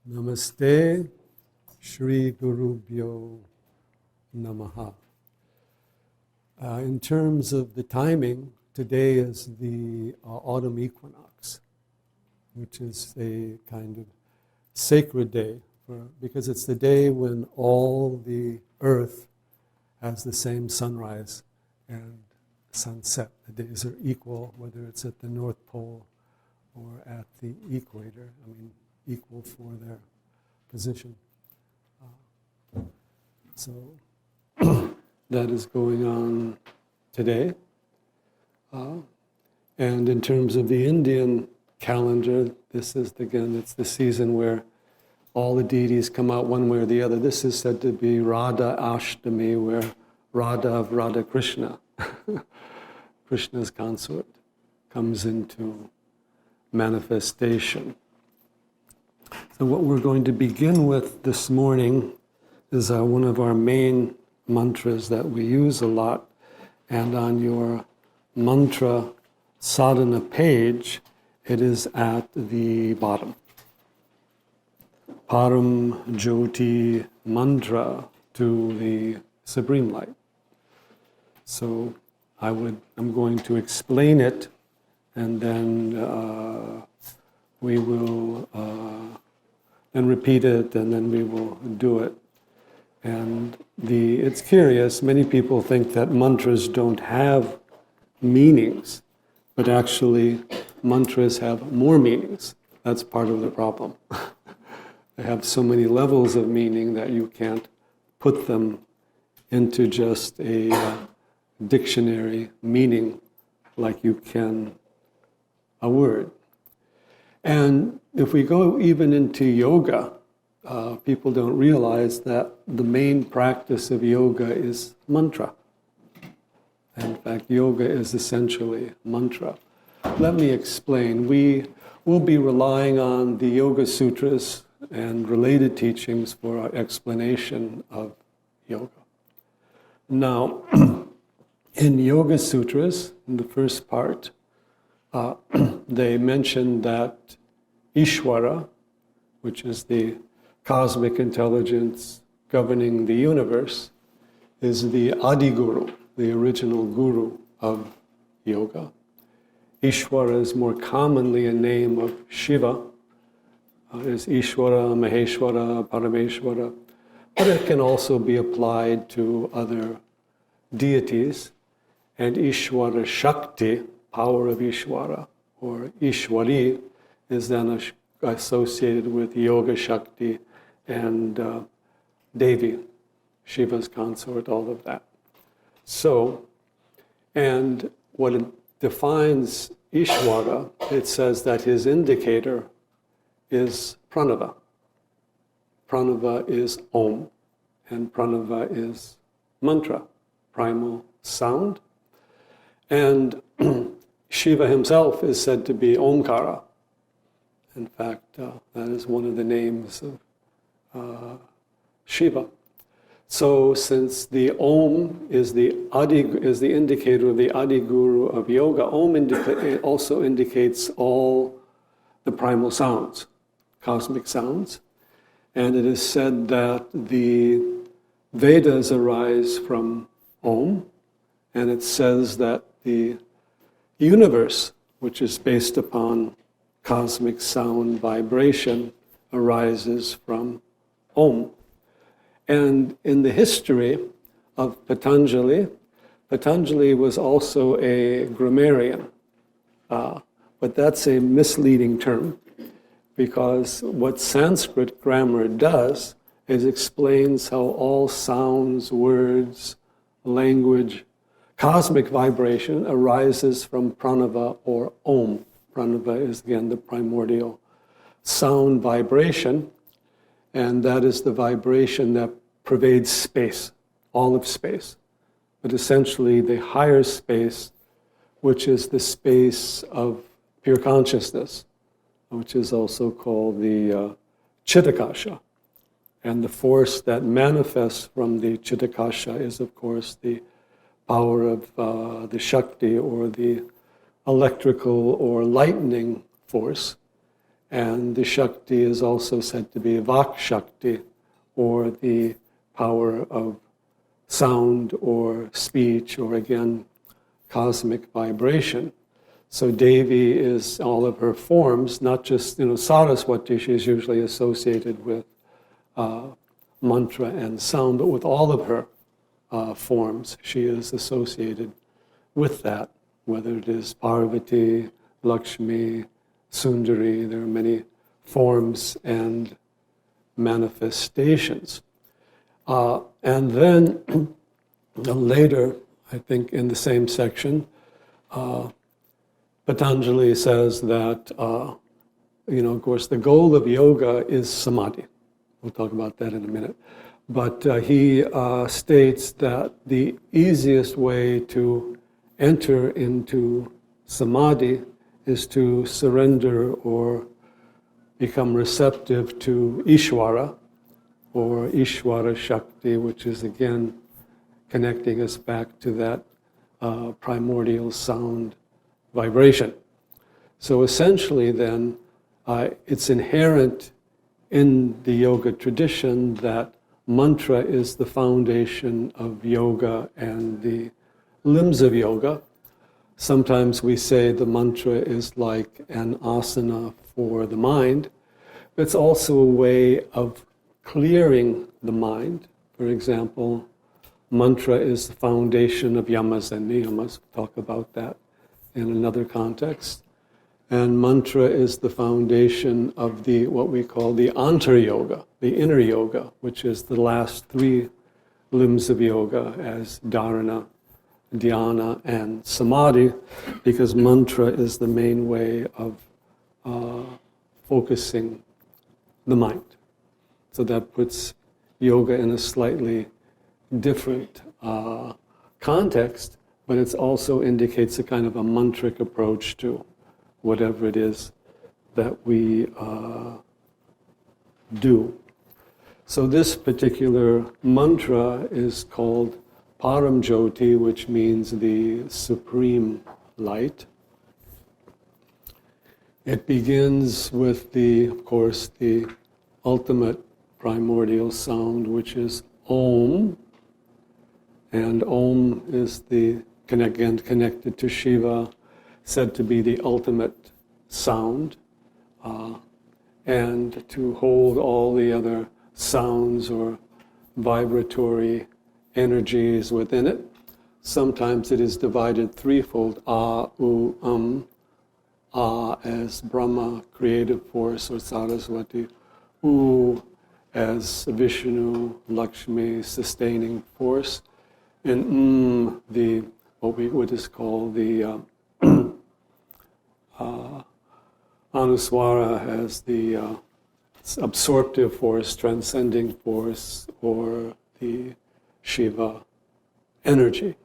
Namaste, Shri Gurubhyo Namaha. In terms of the timing, today is the autumn equinox, which is a kind of sacred day, because it's the day when all the earth has the same sunrise and sunset. The days are equal, whether it's at the North Pole or at the equator. Equal for their position. So that is going on today. And in terms of the Indian calendar, this is, again, it's the season where all the deities come out one way or the other. This is said to be Radha Ashtami, where Radha of Radha Krishna, Krishna's consort, comes into manifestation. So what we're going to begin with this morning is one of our main mantras that we use a lot. And on your mantra sadhana page, it is at the bottom. Paramjyoti mantra to the Supreme Light. So I'm going to explain it, and then we will and repeat it, and then we will do it. And it's curious, many people think that mantras don't have meanings, but actually mantras have more meanings. That's part of the problem. They have so many levels of meaning that you can't put them into just a dictionary meaning like you can a word. And if we go even into yoga, people don't realize that the main practice of yoga is mantra. In fact, yoga is essentially mantra. Let me explain. We will be relying on the Yoga Sutras and related teachings for our explanation of yoga. Now, in Yoga Sutras, in the first part, they mention that Ishvara, which is the cosmic intelligence governing the universe, is the Adiguru, the original guru of yoga. Ishvara is more commonly a name of Shiva. There's Ishvara, Maheshvara, Parameshvara, but it can also be applied to other deities. And Ishvara Shakti, power of Ishvara, or Ishwari, is then associated with Yoga Shakti and Devi, Shiva's consort, all of that. So, and what it defines Ishvara, it says that his indicator is pranava. Pranava is Om, and pranava is mantra, primal sound. And Shiva himself is said to be Omkara. In fact, that is one of the names of Shiva. So, since the Om is the indicator of the Adiguru of yoga, Om also indicates all the primal sounds, cosmic sounds. And it is said that the Vedas arise from Om, and it says that the universe, which is based upon cosmic sound vibration, arises from Om. And in the history of Patanjali, Patanjali was also a grammarian, but that's a misleading term, because what Sanskrit grammar does is explains how all sounds, words, language, cosmic vibration arises from pranava or Om. Pranava is, again, the primordial sound vibration, and that is the vibration that pervades space, all of space. But essentially the higher space, which is the space of pure consciousness, which is also called the Chitakasha. And the force that manifests from the Chitakasha is, of course, the power of the Shakti, or the electrical or lightning force. And the Shakti is also said to be Vak Shakti, or the power of sound or speech, or again, cosmic vibration. So Devi is all of her forms, not just, Saraswati, she is usually associated with mantra and sound, but with all of her forms, she is associated with that, whether it is Parvati, Lakshmi, Sundari, there are many forms and manifestations. And then later, I think in the same section, Patanjali says that, of course, the goal of yoga is samadhi. We'll talk about that in a minute. But he states that the easiest way to enter into samadhi is to surrender or become receptive to Ishvara, or Ishvara Shakti, which is again connecting us back to that primordial sound vibration. So essentially then, it's inherent in the yoga tradition that mantra is the foundation of yoga and the limbs of yoga. Sometimes we say the mantra is like an asana for the mind. It's also a way of clearing the mind. For example, mantra is the foundation of Yamas and Niyamas. We'll talk about that in another context. And mantra is the foundation of what we call the antar yoga, the inner yoga, which is the last three limbs of yoga as dharana, dhyana, and samadhi, because mantra is the main way of focusing the mind. So that puts yoga in a slightly different context, but it also indicates a kind of a mantric approach to whatever it is that we do. So this particular mantra is called Paramjyoti, which means the supreme light. It begins with of course, the ultimate primordial sound, which is Om. And Om is connected to Shiva, said to be the ultimate sound, and to hold all the other sounds or vibratory energies within it. Sometimes it is divided threefold: A, U, A as Brahma, creative force, or Saraswati; U as Vishnu, Lakshmi, sustaining force; and what is called the Anuswara as the absorptive force, transcending force, or the Shiva energy.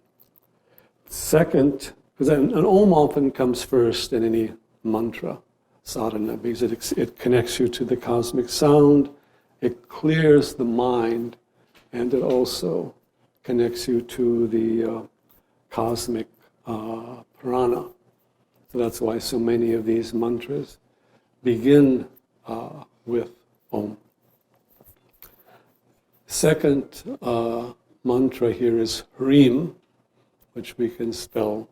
Second, because an Om often comes first in any mantra sadhana, because it connects you to the cosmic sound, it clears the mind, and it also connects you to the cosmic prana. So that's why so many of these mantras begin with Om. Second mantra here is Hrim, which we can spell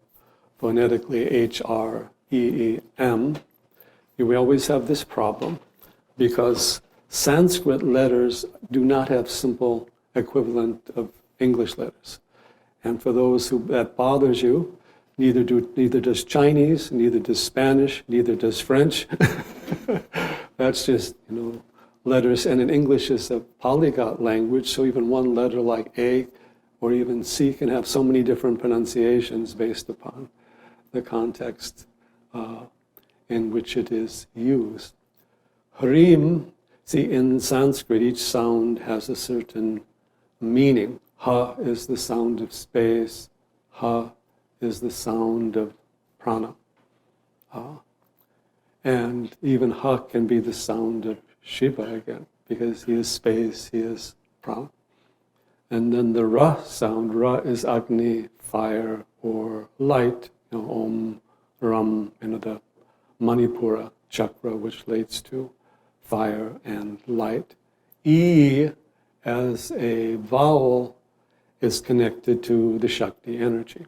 phonetically H-R-E-E-M. We always have this problem because Sanskrit letters do not have simple equivalent of English letters. And for those that bothers you, neither does Chinese, neither does Spanish, neither does French. That's just, letters. And in English is a polyglot language, so even one letter like A or even C can have so many different pronunciations based upon the context in which it is used. Hrim, see, in Sanskrit, each sound has a certain meaning. Ha is the sound of space. Ha is the sound of prana. And even Ha can be the sound of Shiva again, because he is space, he is prana. And then the Ra sound, Ra is Agni, fire, or light, Om, Ram, the Manipura chakra, which relates to fire and light. E, as a vowel, is connected to the Shakti energy.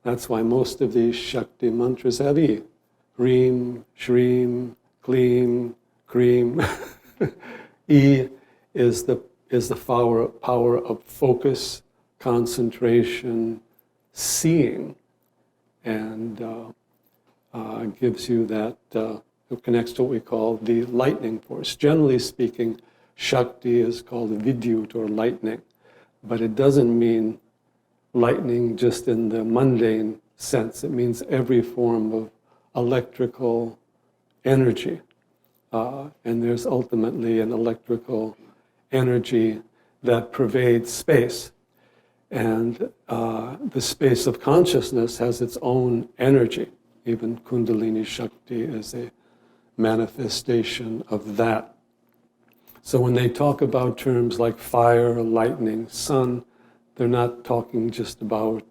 That's why most of these Shakti mantras have E. Hrim, Shrim, Klim, Krim. E is the power of focus, concentration, seeing, and gives you that, it connects to what we call the lightning force. Generally speaking, Shakti is called Vidyut or lightning, but it doesn't mean lightning just in the mundane sense. It means every form of electrical energy. And there's ultimately an electrical energy that pervades space. And the space of consciousness has its own energy. Even Kundalini Shakti is a manifestation of that. So when they talk about terms like fire, lightning, sun, they're not talking just about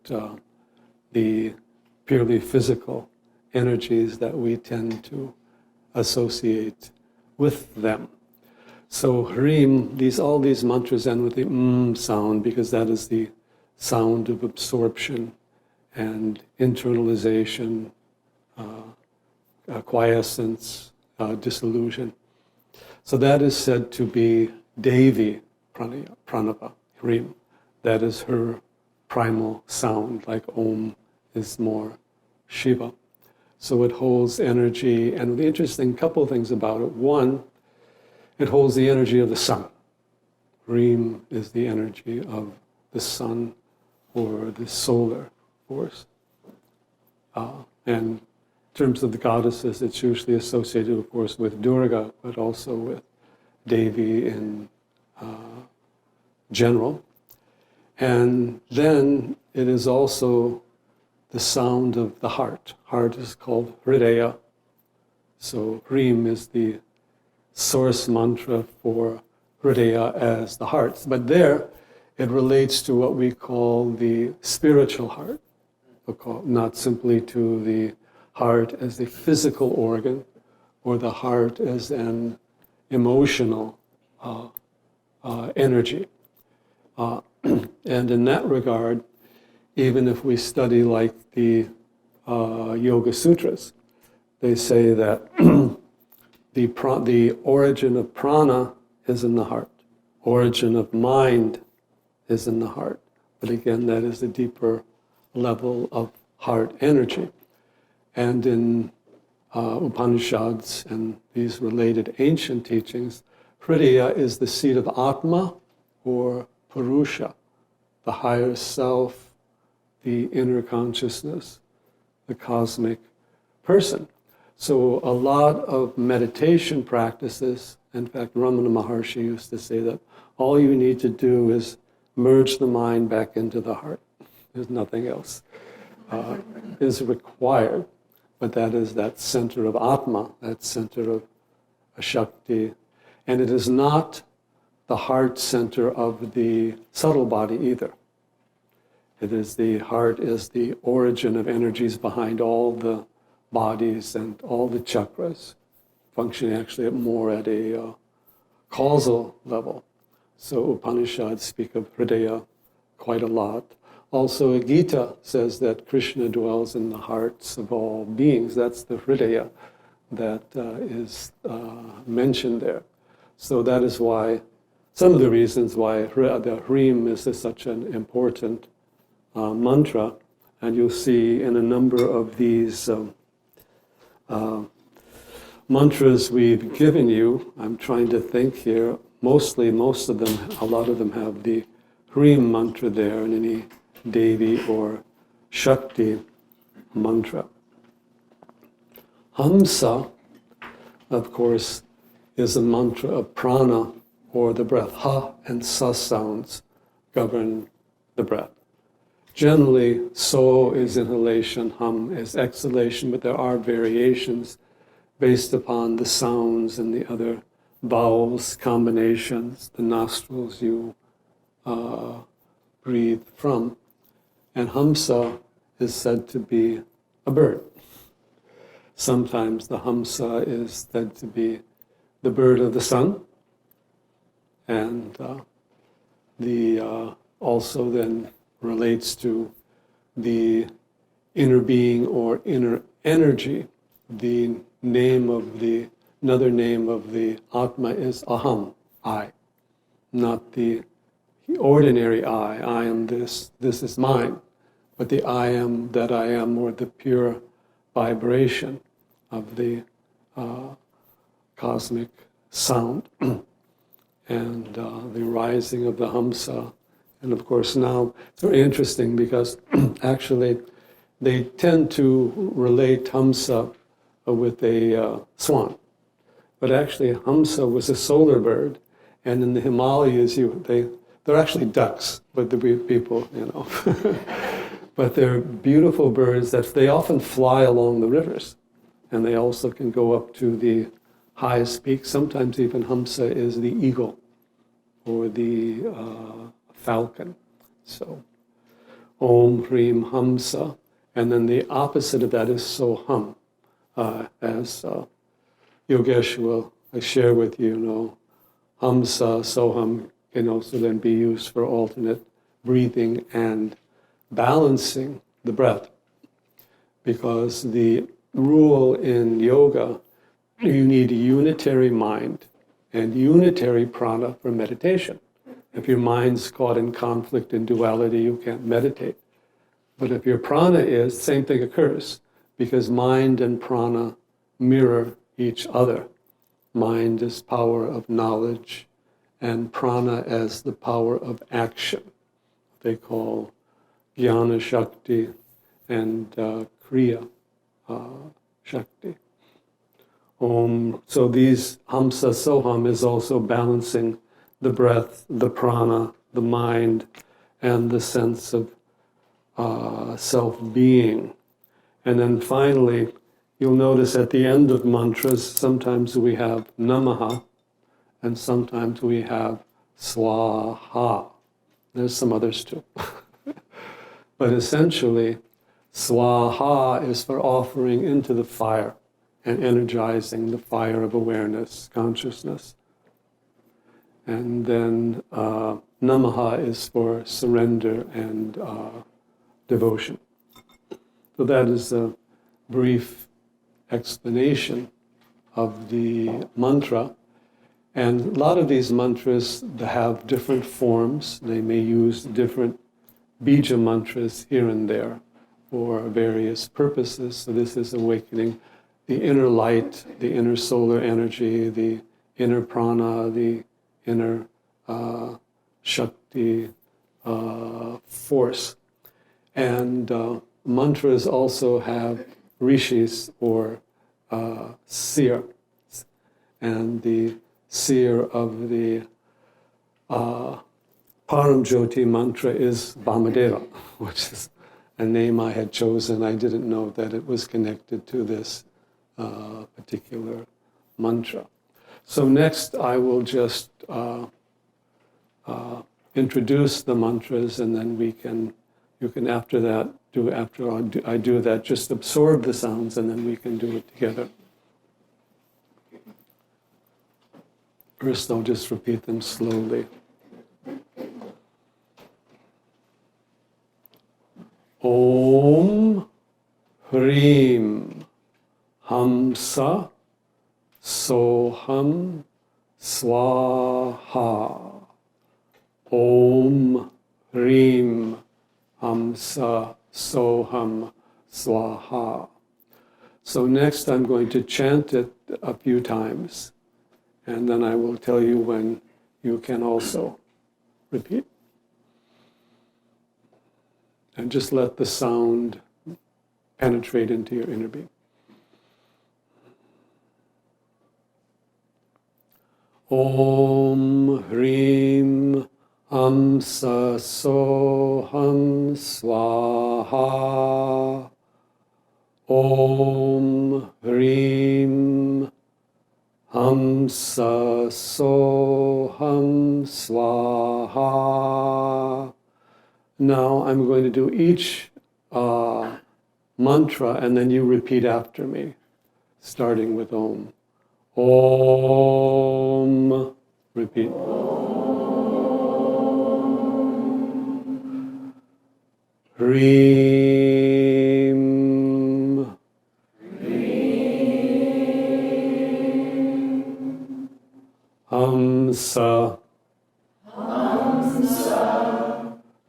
the purely physical energies that we tend to associate with them. So Hrim, all these mantras end with the sound because that is the sound of absorption and internalization, quiescence, dissolution. So that is said to be Devi Pranava, Hrim. That is her primal sound, like Om is more Shiva. So it holds energy, and the interesting couple of things about it. One, it holds the energy of the sun. Hrim is the energy of the sun or the solar force. And in terms of the goddesses, it's usually associated, of course, with Durga, but also with Devi in general. And then it is also the sound of the heart. Heart is called Hridaya. So Hrim is the source mantra for Hridaya as the heart. But there, it relates to what we call the spiritual heart, not simply to the heart as a physical organ or the heart as an emotional energy. And in that regard, even if we study like the Yoga Sutras, they say that the origin of prana is in the heart. Origin of mind is in the heart. But again, that is the deeper level of heart energy. And in Upanishads and these related ancient teachings, Hridaya is the seat of Atma or Purusha, the higher self, the inner consciousness, the cosmic person. So a lot of meditation practices, in fact, Ramana Maharshi used to say that all you need to do is merge the mind back into the heart. There's nothing else is required. But that is that center of Atma, that center of Shakti. And it is not the heart center of the subtle body either. It is the heart is the origin of energies behind all the bodies and all the chakras, functioning actually more at a causal level. So Upanishads speak of Hridaya quite a lot. Also, Gita says that Krishna dwells in the hearts of all beings. That's the Hridaya that is mentioned there. So that is why, some of the reasons why the Hrim is such an important mantra. And you'll see in a number of these mantras we've given you, I'm trying to think here, most of them, a lot of them have the Hrim mantra there in any Devi or Shakti mantra. Hamsa, of course, is a mantra of prana or the breath. Ha and sa sounds govern the breath. Generally, so is inhalation, hum is exhalation, but there are variations based upon the sounds and the other vowels, combinations, the nostrils you breathe from. And Hamsa is said to be a bird. Sometimes the Hamsa is said to be the bird of the sun, and also then relates to the inner being or inner energy. Another name of the Atma is Aham, I, not the ordinary I am this is mine, but the I am that I am, or the pure vibration of the cosmic sound and the rising of the Hamsa. And of course now it's very interesting because actually they tend to relate Hamsa with a swan. But actually Hamsa was a solar bird, and in the Himalayas they're actually ducks, but the people, but they're beautiful birds that they often fly along the rivers, and they also can go up to the highest peak. Sometimes even Hamsa is the eagle or the falcon. So, Om Hrim Hamsa, and then the opposite of that is Soham, as Yogesh will share with you. Hamsa, Soham can also then be used for alternate breathing and balancing the breath, because the rule in yoga, you need a unitary mind and unitary prana for meditation. If your mind's caught in conflict and duality, you can't meditate. But if your prana is, same thing occurs, because mind and prana mirror each other. Mind is power of knowledge, and prana as the power of action. They call Jnana Shakti and Kriya Shakti. So these Hamsa Soham is also balancing the breath, the prana, the mind, and the sense of self-being. And then finally, you'll notice at the end of mantras, sometimes we have Namaha, and sometimes we have Swaha. There's some others too. But essentially, Swaha is for offering into the fire and energizing the fire of awareness, consciousness. And then Namaha is for surrender and devotion. So that is a brief explanation of the mantra. And a lot of these mantras have different forms. They may use different bija mantras here and there for various purposes. So this is awakening the inner light, the inner solar energy, the inner prana, the inner Shakti force. And mantras also have rishis or seer. And the seer of the Paramjyoti mantra is Vamadeva, which is a name I had chosen. I didn't know that it was connected to this particular mantra. So next I will just introduce the mantras, and then you can after that, I do that, just absorb the sounds, and then we can do it together. First I'll just repeat them slowly. Om Hrim Hamsa Soham Swaha. Om Hrim Hamsa Soham Swaha. So next I'm going to chant it a few times, and then I will tell you when you can also repeat. And just let the sound penetrate into your inner being. Om Hrim Hamsa Soham Swaha. Om Hrim Hamsa Soham Swaha. Now I'm going to do each mantra, and then you repeat after me. starting with Om. Om. Repeat. Hrim. Hamsa.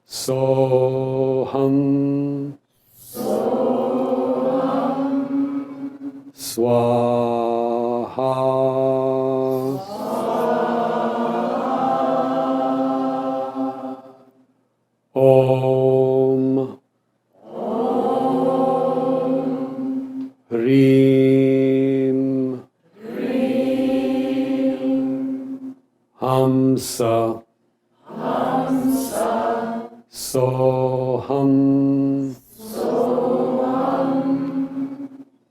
Soham. Swaha. Om. Hrim. Hamsa. Soham.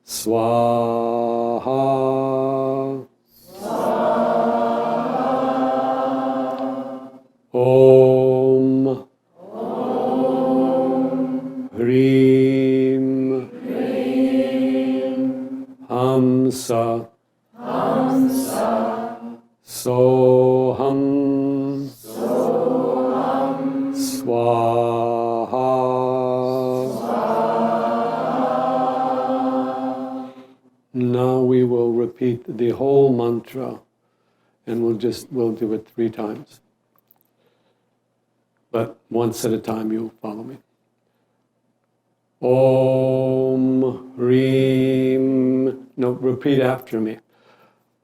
Swaha. Om. Hrim. Hamsa. Soham. Swaha. Now we will repeat the whole mantra, and we'll do it 3 times. But once at a time, you follow me. Om Hrim. No, repeat after me.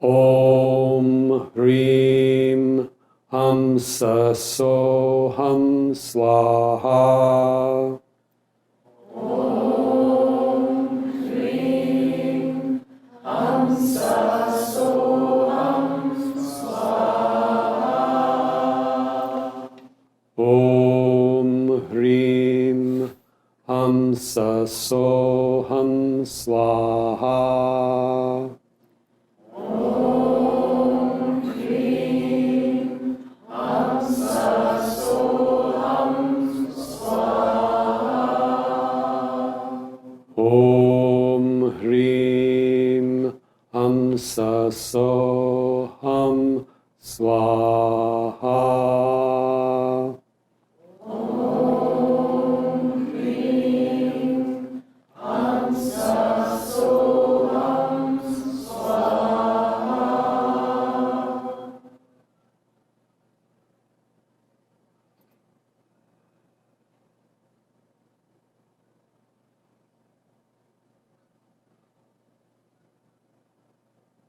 Om Hrim Hamsa Soham Swaha. Om Hrim Hamsa Soham Swaha. Om Hrim Hamsa Soham Swaha.